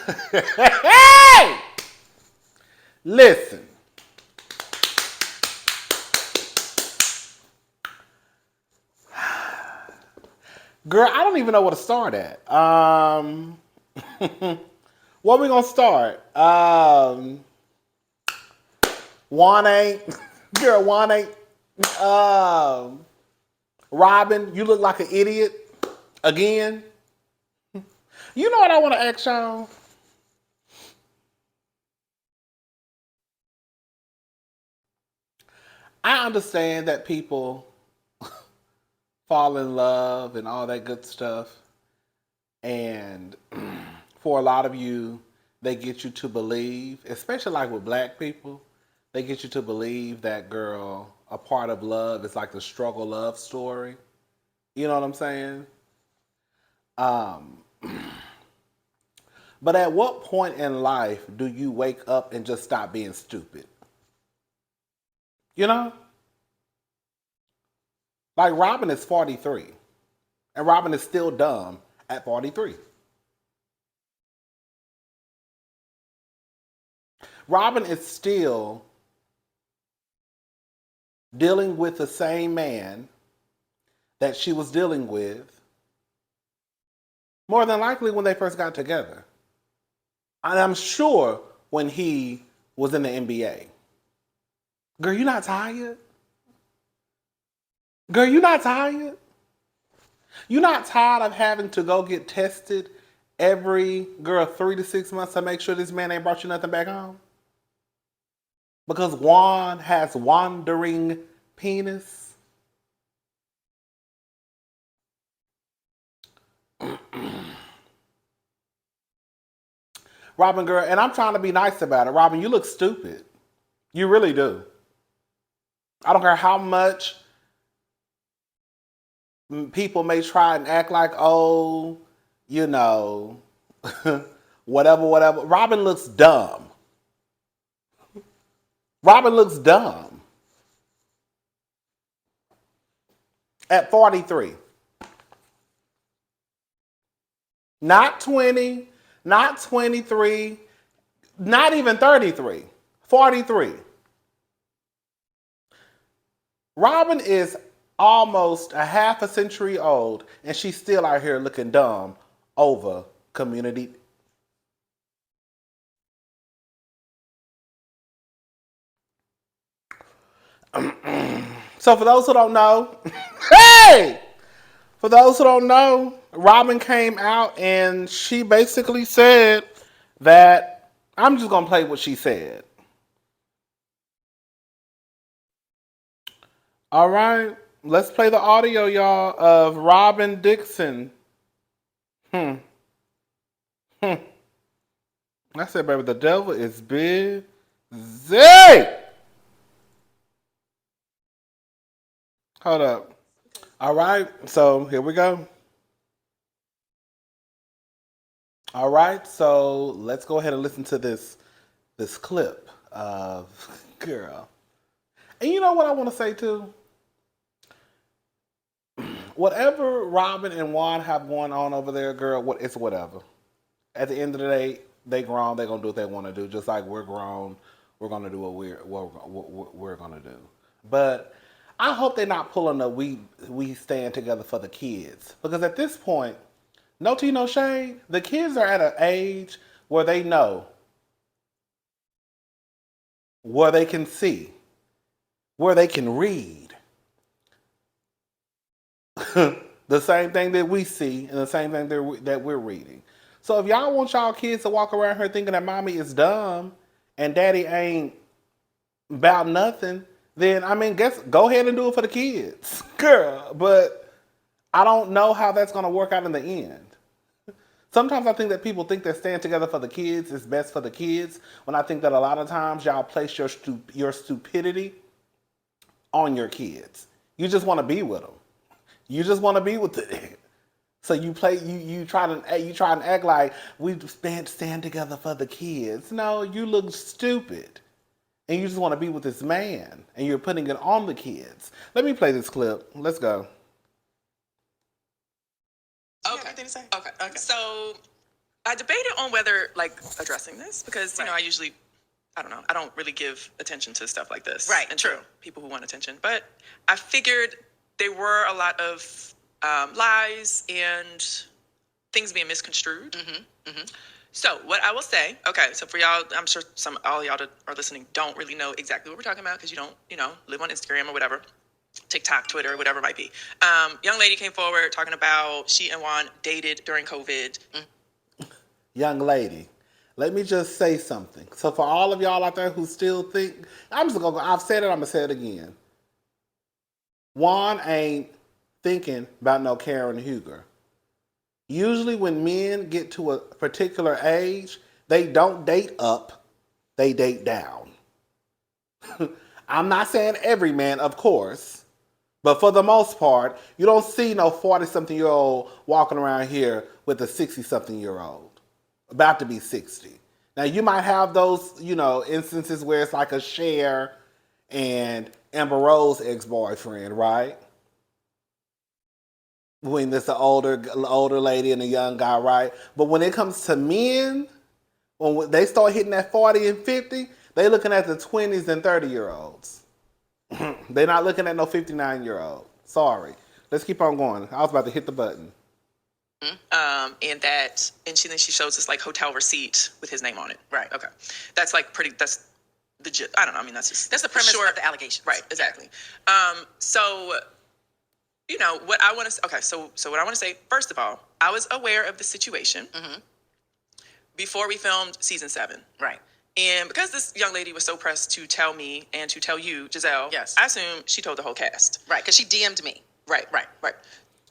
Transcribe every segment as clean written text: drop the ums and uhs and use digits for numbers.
Hey! Listen. Girl, I don't even know where to start at. Where we gonna start? Juan ain't. Girl, Juan ain't. Robyn, you look like an idiot. Again. You know what I want to ask y'all? I understand that people fall in love and all that good stuff. And for a lot of you, they get you to believe, especially like with black people, they get you to believe that, girl, a part of love is like the struggle love story. You know what I'm saying? Um, but at what point in life do you wake up and just stop being stupid? You know? Like Robyn is 43, and Robyn is still dumb at 43. Robyn is still dealing with the same man that she was dealing with more than likely when they first got together. And I'm sure when he was in the NBA. Girl, you not tired? Girl, you not tired? You not tired of having to go get tested every, girl, 3 to 6 months to make sure this man ain't brought you nothing back home? Because Juan has wandering penis. Robyn, girl, and I'm trying to be nice about it. Robyn, you look stupid. You really do. I don't care how much people may try and act like, oh, you know, whatever, whatever. Robyn looks dumb. Robyn looks dumb. At 43. Not 20, not 23, not even 33. 43. Robyn is almost a half a century old, and she's still out here looking dumb over community. So for those who don't know, hey! For those who don't know, Robyn came out and she basically said that I'm just gonna play what she said. All right, let's play the audio, y'all, of Robyn Dixon. Hmm. Hmm. I said, baby, the devil is busy. Hold up. All right, so here we go. All right, so let's go ahead and listen to this clip of girl. And you know what I want to say too? Whatever Robyn and Juan have going on over there, girl, it's whatever. At the end of the day, they grown. They're gonna do what they want to do. Just like we're grown, we're gonna do what we're gonna do. But I hope they're not pulling the we stand together for the kids, because at this point, no tea, no shade. The kids are at an age where they know, where they can see, where they can read. The same thing that we see and the same thing that we're reading. So if y'all want y'all kids to walk around here thinking that mommy is dumb and daddy ain't about nothing, then I mean, go ahead and do it for the kids, girl. But I don't know how that's gonna work out in the end. Sometimes I think that people think that staying together for the kids is best for the kids, when I think that a lot of times y'all place your stupidity on your kids. You just want to be with them. You just want to be with it. So you try to act like we stand together for the kids. No, you look stupid. And you just want to be with this man, and you're putting it on the kids. Let me play this clip. Let's go. Okay. Okay. So I debated on whether, like, addressing this because, you know, I don't know. I don't really give attention to stuff like this. Right, and true. People who want attention. But I figured there were a lot of lies and things being misconstrued. So what I will say, okay, so for y'all, I'm sure all y'all that are listening don't really know exactly what we're talking about because you don't, you know, live on Instagram or whatever, TikTok, Twitter, whatever it might be. Young lady came forward talking about she and Juan dated during COVID. Young lady, let me just say something. So for all of y'all out there who still think, I've said it, I'm gonna say it again. Juan ain't thinking about no Karen Huger. Usually when men get to a particular age, they don't date up, they date down. I'm not saying every man, of course, but for the most part, you don't see no 40-something-year-old walking around here with a 60-something-year-old, about to be 60. Now, you might have those, you know, instances where it's like a Cher and Amber Rose ex-boyfriend, right? When there's an older lady and a young guy, right? But when it comes to men, when they start hitting that 40 and 50, they looking at the 20s and 30-year-olds. They're not looking at no 59-year-old. Sorry. Let's keep on going. I was about to hit the button. And then she shows this like hotel receipt with his name on it. Right. Okay. That's like that's legit. I don't know. I mean, that's the premise of the allegation. Right. Exactly. So, you know, what I want to, okay. So what I want to say, first of all, I was aware of the situation before we filmed season 7. Right. And because this young lady was so pressed to tell me and to tell you, Giselle, yes, I assume she told the whole cast. Right. Because she DM'd me. Right.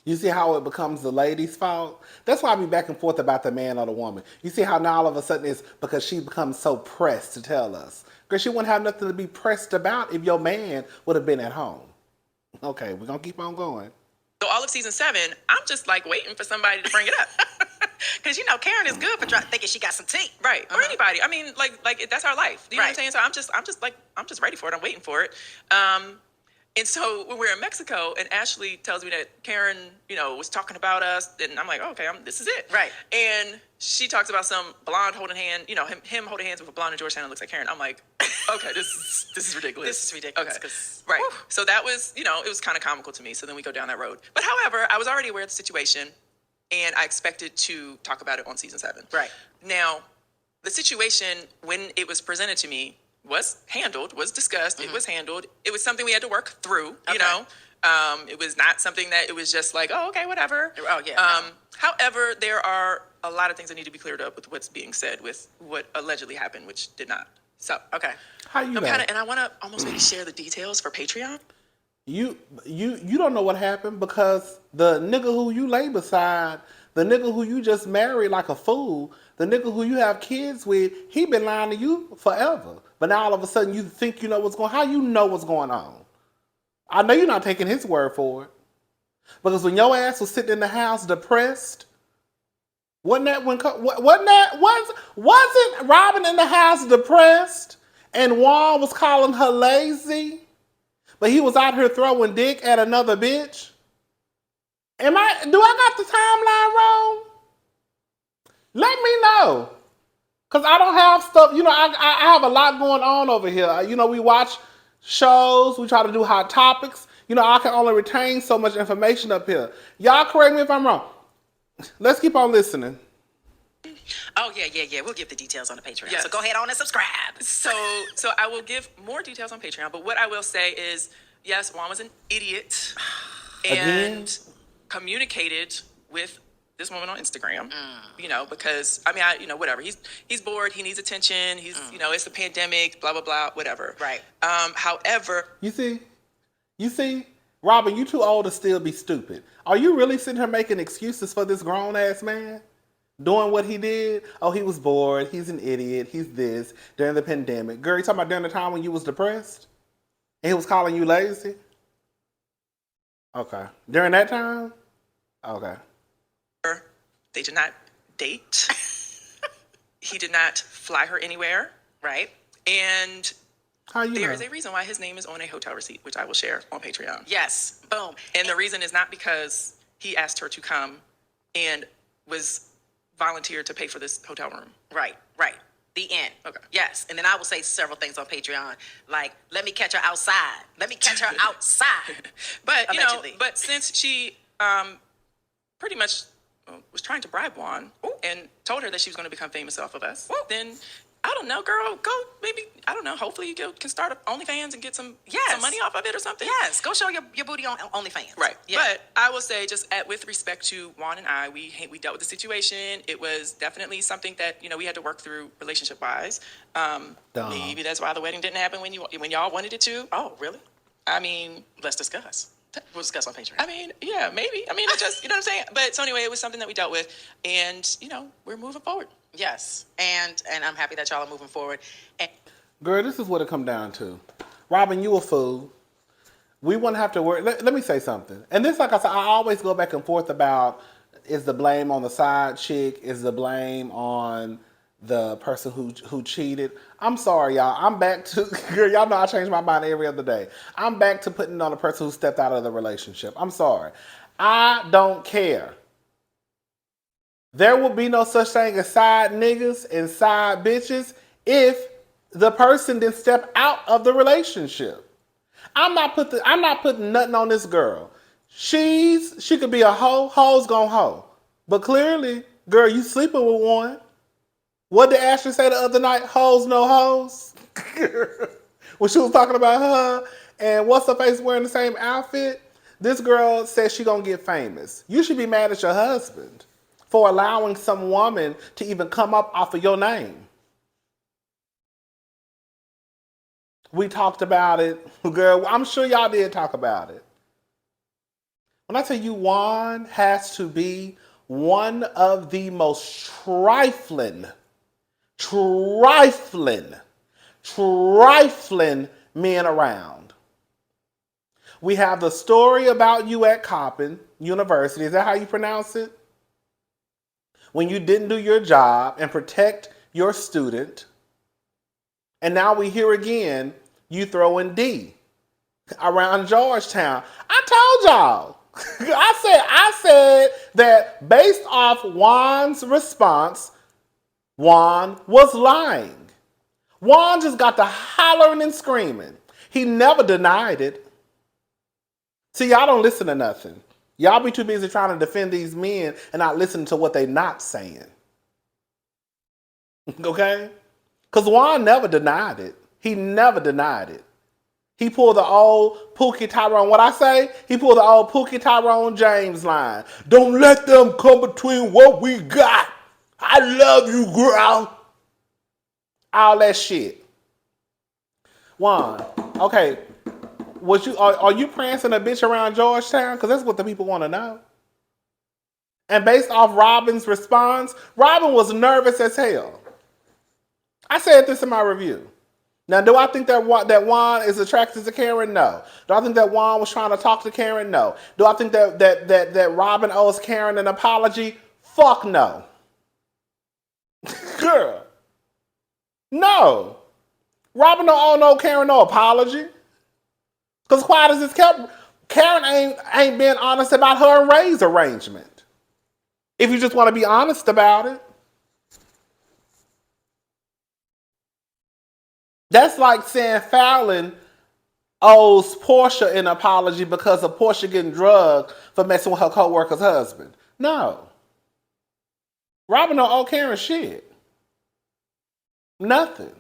You see how it becomes the lady's fault? That's why I be back and forth about the man or the woman. You see how now all of a sudden it's because she becomes so pressed to tell us. Because she wouldn't have nothing to be pressed about if your man would have been at home. Okay, we're going to keep on going. So all of season 7, I'm just like waiting for somebody to bring it up. Because, you know, Karen is good for thinking she got some tea. Right. Or anybody. I mean, like that's our life. You know what I'm saying? So I'm just ready for it. I'm waiting for it. And so when we're in Mexico and Ashley tells me that Karen, you know, was talking about us, and I'm like, oh, okay, this is it. Right. And she talks about some blonde holding hand, you know, him holding hands with a blonde in Georgetown that looks like Karen. I'm like, okay, this is ridiculous. This is ridiculous. Okay. Right. Whew. So that was, you know, it was kind of comical to me. So then we go down that road. But however, I was already aware of the situation and I expected to talk about it on season 7. Right. Now, the situation when it was presented to me was discussed. It was handled. It was something we had to work through, you know. It was not something that it was just like, oh, okay, whatever. Oh, yeah. However, there are a lot of things that need to be cleared up with what's being said with what allegedly happened, which did not. So, okay. How you know? And I want to almost maybe share the details for Patreon. You don't know what happened because the nigga who you lay beside, the nigga who you just married like a fool, the nigga who you have kids with, he been lying to you forever. But now all of a sudden you think you know what's going on. How you know what's going on? I know you're not taking his word for it. Because when your ass was sitting in the house depressed, wasn't Robyn in the house depressed and Juan was calling her lazy? But he was out here throwing dick at another bitch? Do I got the timeline wrong? Let me know. Because I don't have stuff, you know, I have a lot going on over here. You know, we watch shows, we try to do hot topics. You know, I can only retain so much information up here. Y'all correct me if I'm wrong. Let's keep on listening. Oh, yeah. We'll give the details on the Patreon. Yes. So go ahead on and subscribe. So I will give more details on Patreon. But what I will say is, yes, Juan was an idiot and communicated with this woman on Instagram, you know, because, I mean, whatever. He's bored. He needs attention. He's, you know, it's a pandemic, blah, blah, blah, whatever. Right. However. You see, Robyn, you too old to still be stupid. Are you really sitting here making excuses for this grown-ass man? Doing what he did? Oh, he was bored. He's an idiot. He's this. During the pandemic. Girl, you talking about during the time when you was depressed? And he was calling you lazy? Okay. During that time? Okay. They did not date. He did not fly her anywhere. Right. And there know? is a reason why his name is on a hotel receipt, which I will share on Patreon. Yes. Boom. And the reason is not because he asked her to come and was volunteered to pay for this hotel room. Right. The end. Okay. Yes. And then I will say several things on Patreon, like, let me catch her outside. Let me catch her outside. But, Allegedly. but since she pretty much was trying to bribe Juan and told her that she was going to become famous off of us, then I don't know, girl, go maybe, I don't know, hopefully you can start up OnlyFans and get some money off of it or something. Yes. Go show your booty on OnlyFans. Right. Yeah. But I will say, just with respect to Juan and I, we dealt with the situation. It was definitely something that, we had to work through relationship-wise. Maybe that's why the wedding didn't happen when y'all wanted it to. Oh, really? I mean, Let's discuss. We'll discuss on Patreon. I mean, yeah, maybe. I mean, it's just, you know what I'm saying? But so anyway, it was something that we dealt with, and, we're moving forward. Yes. And I'm happy that y'all are moving forward. And Girl, this is what it come down to. Robyn, you a fool. We wouldn't have to worry. Let me say something. And this, like I said, I always go back and forth about, is the blame on the side chick? Is the blame on the person who cheated? I'm sorry, y'all. I'm back to, girl, y'all know I change my mind every other day. I'm back to putting it on the person who stepped out of the relationship. I'm sorry. I don't care. There will be no such thing as side niggas and side bitches if the person didn't step out of the relationship. I'm not putting nothing on this girl. She could be a hoe. Hoes gon' hoe. But clearly, girl, you sleeping with one. What did Ashley say the other night? Hoes no hoes. When she was talking about her and what's her face wearing the same outfit, this girl said she gonna get famous. You should be mad at your husband for allowing some woman to even come up off of your name. We talked about it. Girl, I'm sure y'all did talk about it. When I tell you Juan has to be one of the most trifling men around. We have the story about you at Coppin University. Is that how you pronounce it? When you didn't do your job and protect your student. And now we hear again, you throwing D around Georgetown. I told y'all. I said that based off Juan's response, Juan was lying. Juan just got to hollering and screaming. He never denied it. See, y'all don't listen to nothing. Y'all be too busy trying to defend these men and not listen to what they not saying. Okay? Because Juan never denied it. He never denied it. He pulled the old Pookie Tyrone. What I say? He pulled the old Pookie Tyrone James line. Don't let them come between what we got. I love you, girl. All that shit. Juan, okay. Are you prancing a bitch around Georgetown? Because that's what the people want to know. And based off Robyn's response, Robyn was nervous as hell. I said this in my review. Now, do I think that Juan is attracted to Karen? No. Do I think that Juan was trying to talk to Karen? No. Do I think that Robyn owes Karen an apology? Fuck no. Girl. No. Robyn don't owe no Karen no apology. Because quiet as it's kept, Karen ain't been honest about her and Ray's arrangement. If you just want to be honest about it. That's like saying Fallon owes Portia an apology because of Portia getting drugged for messing with her co-worker's husband. No. Robyn don't owe Karen shit. Nothing.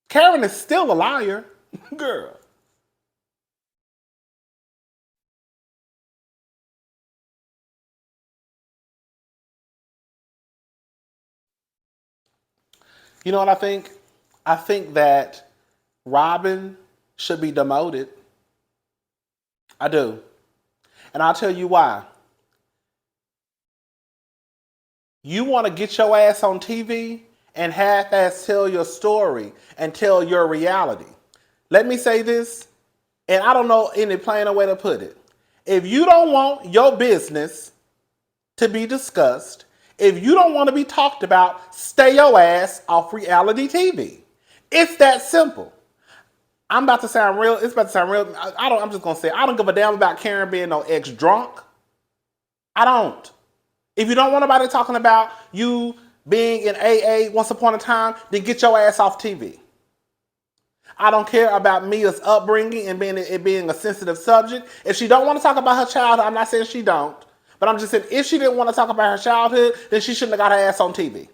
Karen is still a liar. Girl. You know what I think? I think that Robyn should be demoted. I do. And I'll tell you why. You want to get your ass on TV and half-ass tell your story and tell your reality. Let me say this, and I don't know any plainer way to put it. If you don't want your business to be discussed, if you don't want to be talked about, stay your ass off reality TV. It's that simple. I'm about to sound real. It's about to sound real. I'm just going to say, I don't give a damn about Karen being no ex-drunk. I don't. If you don't want nobody talking about you being in AA once upon a time, then get your ass off TV. I don't care about Mia's upbringing and it being a sensitive subject. If she don't want to talk about her childhood, I'm not saying she don't, but I'm just saying if she didn't want to talk about her childhood, then she shouldn't have got her ass on TV.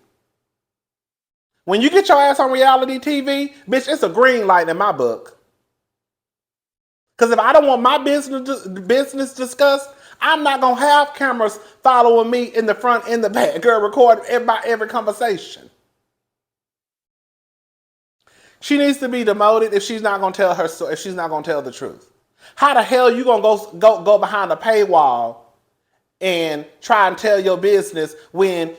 When you get your ass on reality TV, bitch, it's a green light in my book. Because if I don't want my business discussed, I'm not going to have cameras following me in the front and the back, girl, record every conversation. She needs to be demoted if she's not going to tell her story, if she's not going to tell the truth. How the hell are you going to go behind a paywall and try and tell your business when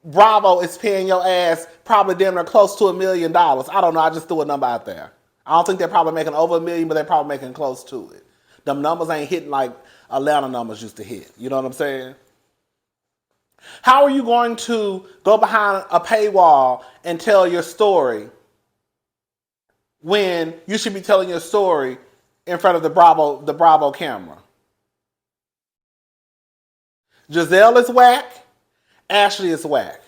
Bravo is paying your ass probably damn near close to $1 million? I don't know. I just threw a number out there. I don't think they're probably making over $1 million, but they're probably making close to it. Them numbers ain't hitting like Atlanta numbers used to hit. You know what I'm saying? How are you going to go behind a paywall and tell your story when you should be telling your story in front of the Bravo camera? Giselle is whack. Ashley is whack.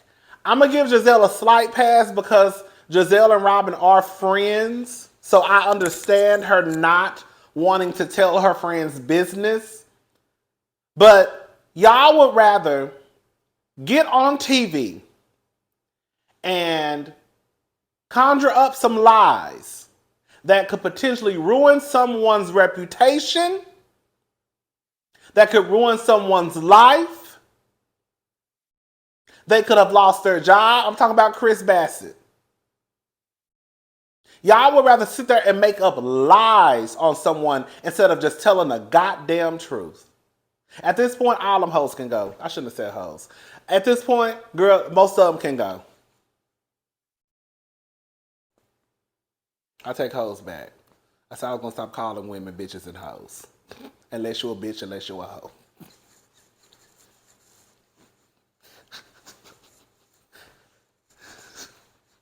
I'm going to give Giselle a slight pass because Giselle and Robyn are friends. So I understand her not wanting to tell her friend's business. But y'all would rather get on TV and conjure up some lies that could potentially ruin someone's reputation, that could ruin someone's life. They could have lost their job. I'm talking about Chris Bassett. Y'all would rather sit there and make up lies on someone instead of just telling the goddamn truth. At this point, all them hoes can go. I shouldn't have said hoes. At this point, girl, most of them can go. I take hoes back. I said I was going to stop calling women bitches and hoes. Unless you're a bitch, unless you're a hoe.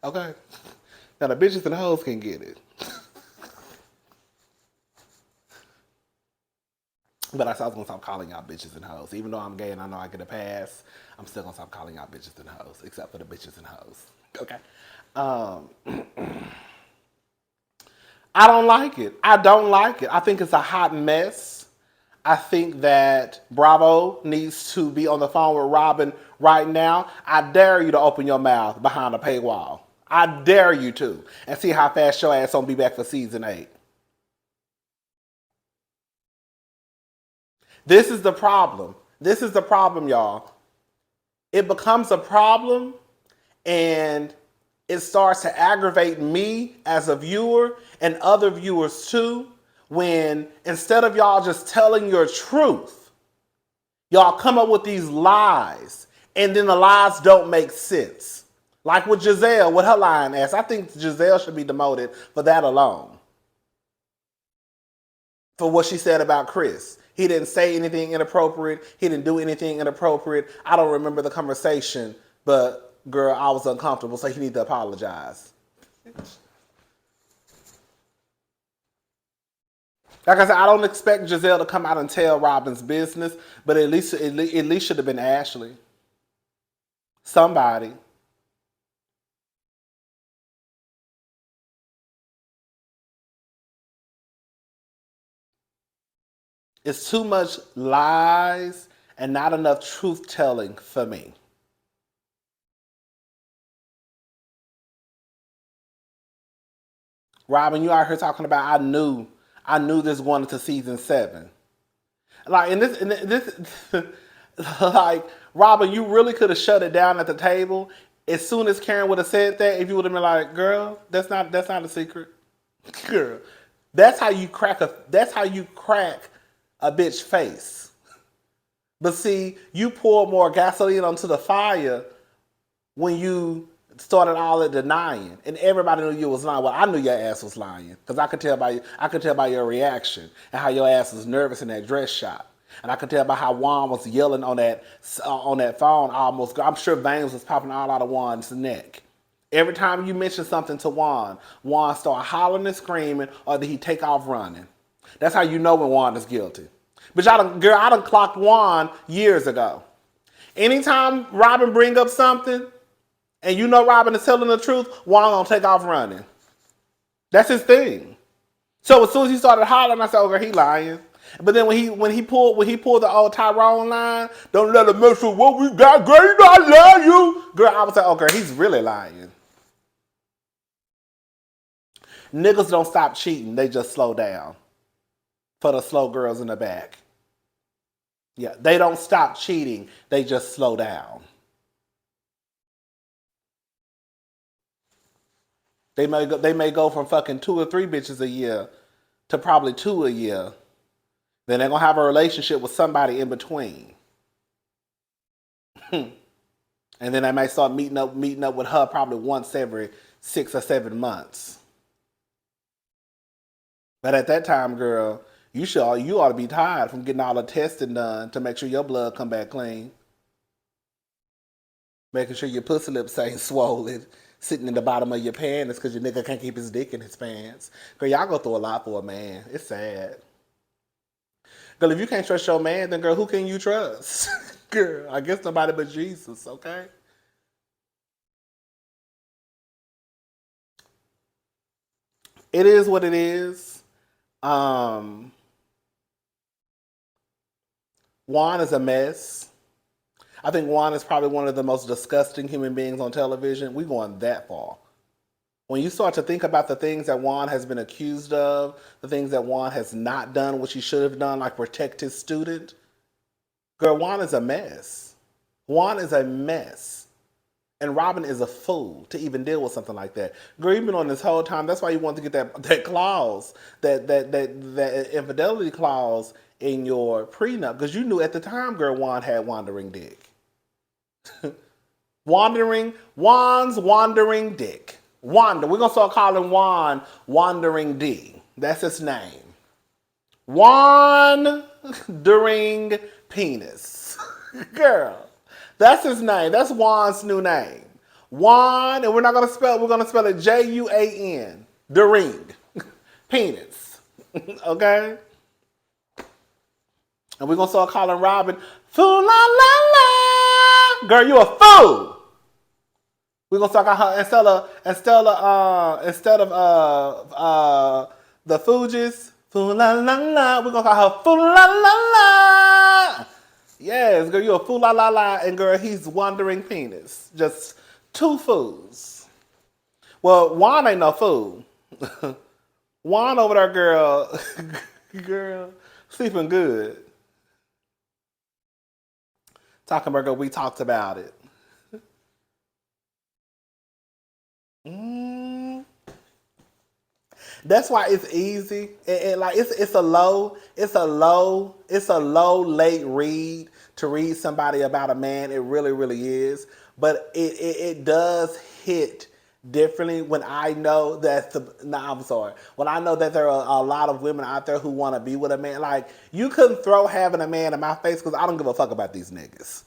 Okay? Now the bitches and the hoes can get it. But I said I was going to stop calling y'all bitches and hoes. Even though I'm gay and I know I get a pass, I'm still going to stop calling y'all bitches and hoes. Except for the bitches and hoes. Okay? I don't like it. I don't like it. I think it's a hot mess. I think that Bravo needs to be on the phone with Robyn right now. I dare you to open your mouth behind a paywall. I dare you to. And see how fast your ass gonna be back for season 8. This is the problem. This is the problem, y'all. It becomes a problem and it starts to aggravate me as a viewer and other viewers too when instead of y'all just telling your truth, y'all come up with these lies and then the lies don't make sense. Like with Giselle, with her lying ass. I think Giselle should be demoted for that alone. For what she said about Chris. He didn't say anything inappropriate. He didn't do anything inappropriate. I don't remember the conversation, but girl, I was uncomfortable, so he need to apologize. Like I said, I don't expect Giselle to come out and tell Robyn's business, but at least should have been Ashley. Somebody. It's too much lies and not enough truth-telling for me. Robyn, you out here talking about I knew this going into season 7. Like, and this like, Robyn, you really could have shut it down at the table as soon as Karen would have said that. If you would have been like, girl, that's not a secret. Girl, that's how you crack a bitch face. But see, you pour more gasoline onto the fire when you started all the denying, and everybody knew you was lying. Well, I knew your ass was lying because I could tell by your reaction and how your ass was nervous in that dress shop, and I could tell by how Juan was yelling on that phone. Almost, I'm sure veins was popping all out of Juan's neck. Every time you mention something to Juan started hollering and screaming, or did he take off running? That's how you know when Juan is guilty. But I done clocked Juan years ago. Anytime Robyn bring up something, and you know Robyn is telling the truth, Juan gonna take off running. That's his thing. So as soon as he started hollering, I said, "Okay, he lying." But then when he pulled the old Tyrone line, "Don't let him mess with what we got, girl. You know I love you, girl." I was like, "Okay, he's really lying." Niggas don't stop cheating; they just slow down. For the slow girls in the back, yeah, they don't stop cheating; they just slow down. They may go from fucking 2 or 3 bitches a year to probably 2 a year. Then they're gonna have a relationship with somebody in between. And then they may start meeting up with her probably once every 6 or 7 months. But at that time, girl, you ought to be tired from getting all the testing done to make sure your blood come back clean. Making sure your pussy lips ain't swollen, sitting in the bottom of your pants because your nigga can't keep his dick in his pants. Girl, y'all go through a lot for a man. It's sad. Girl, if you can't trust your man, then girl, who can you trust? Girl, I guess nobody but Jesus, okay? It is what it is. Juan is a mess. I think Juan is probably one of the most disgusting human beings on television. We're going that far. When you start to think about the things that Juan has been accused of, the things that Juan has not done, which he should have done, like protect his student, girl, Juan is a mess. Juan is a mess. And Robyn is a fool to even deal with something like that. Girl, you've been on this whole time. That's why you want to get that clause, that infidelity clause in your prenup, because you knew at the time, girl, Juan had wandering dick. Juan's wandering dick. We're gonna start calling Juan Wandering D. That's his name. Wandering penis. Girl, that's his name. That's Juan's new name. Juan, and we're gonna spell it Juan. Dering. Penis. Okay? And we're gonna start calling Robyn Fool la la la. Girl, you a fool. We're gonna start calling her instead of the Fugees, Fool la la la. We're gonna call her Fool la la la. Yes, girl, you a fool la la la, and girl, he's wandering penis. Just 2 fools. Well, Juan ain't no fool. Juan over there, girl, girl, sleeping good. Talking about girl, we talked about it. That's why it's easy, and like it's a low late read to read somebody about a man. It really, really is. But it does hit differently when I know that when I know that there are a lot of women out there who want to be with a man. Like, you couldn't throw having a man in my face because I don't give a fuck about these niggas.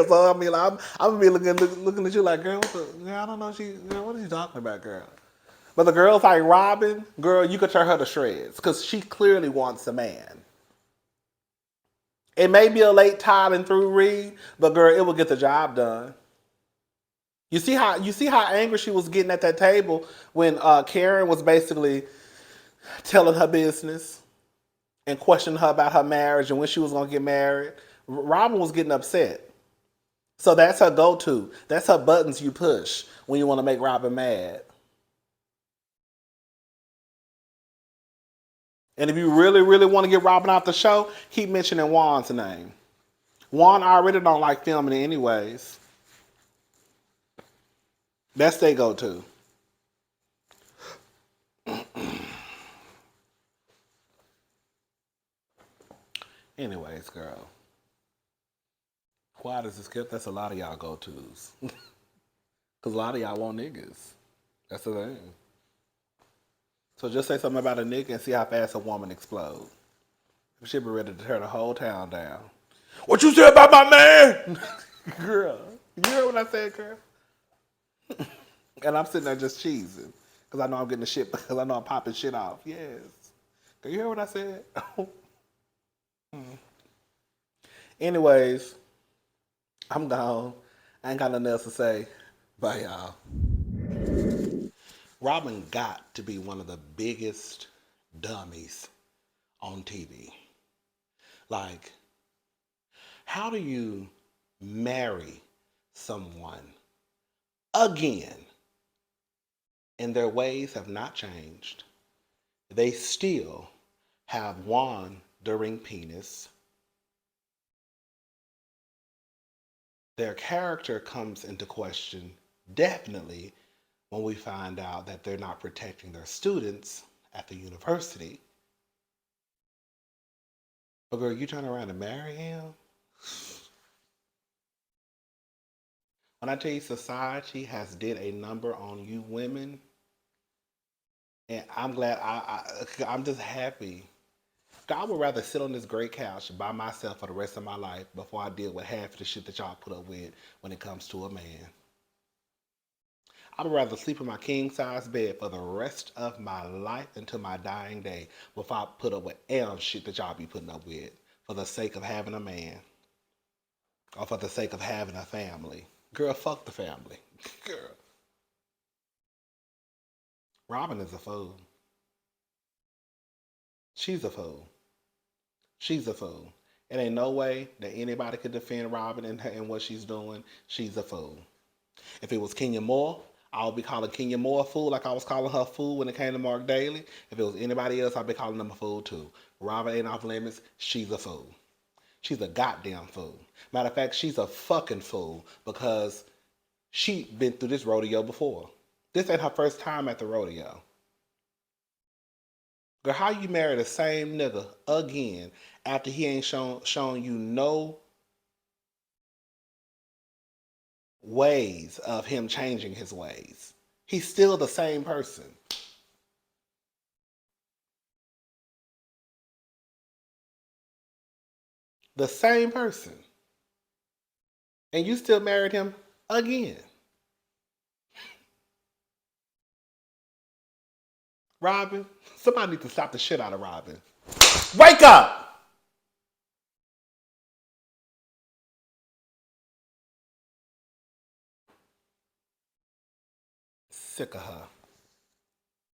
So I mean, like, I'm gonna be looking at you like, girl, I don't know, girl, what are you talking about, girl? But the girls like Robyn, girl, you could tear her to shreds because she clearly wants a man. It may be a late tide and through read, but girl, it will get the job done. You see how angry she was getting at that table when Karen was basically telling her business and questioning her about her marriage and when she was gonna get married. Robyn was getting upset. So that's her go-to. That's her buttons you push when you want to make Robyn mad. And if you really, really want to get Robyn out the show, keep mentioning Juan's name. Juan already don't like filming it anyways. That's their go-to. Anyways, girl. Why does this skip? That's a lot of y'all go-tos. Because a lot of y'all want niggas. That's the thing. So just say something about a nigga and see how fast a woman explodes. She'll be ready to tear the whole town down. What you said about my man? Girl, you heard what I said, girl? And I'm sitting there just cheesing. Because I know I'm getting the shit, because I know I'm popping shit off. Yes. You hear what I said? Anyways, I'm gone. I ain't got nothing else to say. Bye, y'all. Robyn got to be one of the biggest dummies on TV. Like, how do you marry someone again and their ways have not changed? They still have wandering penis. Their character comes into question definitely when we find out that they're not protecting their students at the university. But girl, you turn around and marry him? When I tell you society has did a number on you women, and I'm glad I'm just happy. I would rather sit on this great couch by myself for the rest of my life before I deal with half of the shit that y'all put up with when it comes to a man. I would rather sleep in my king size bed for the rest of my life until my dying day before I put up with shit that y'all be putting up with for the sake of having a man or for the sake of having a family. Girl, fuck the family. Girl. Robyn is a fool. She's a fool. She's a fool. It ain't no way that anybody could defend Robyn and what she's doing. She's a fool. If it was Kenya Moore, I would be calling Kenya Moore a fool like I was calling her a fool when it came to Mark Daly. If it was anybody else, I'd be calling them a fool too. Robyn ain't off limits. She's a fool. She's a goddamn fool. Matter of fact, she's a fucking fool because she been through this rodeo before. This ain't her first time at the rodeo. Girl, how you marry the same nigga again after he ain't shown you no ways of him changing his ways? He's still the same person. The same person. And you still married him again. Robyn, somebody need to stop the shit out of Robyn. Wake up! Sick of her.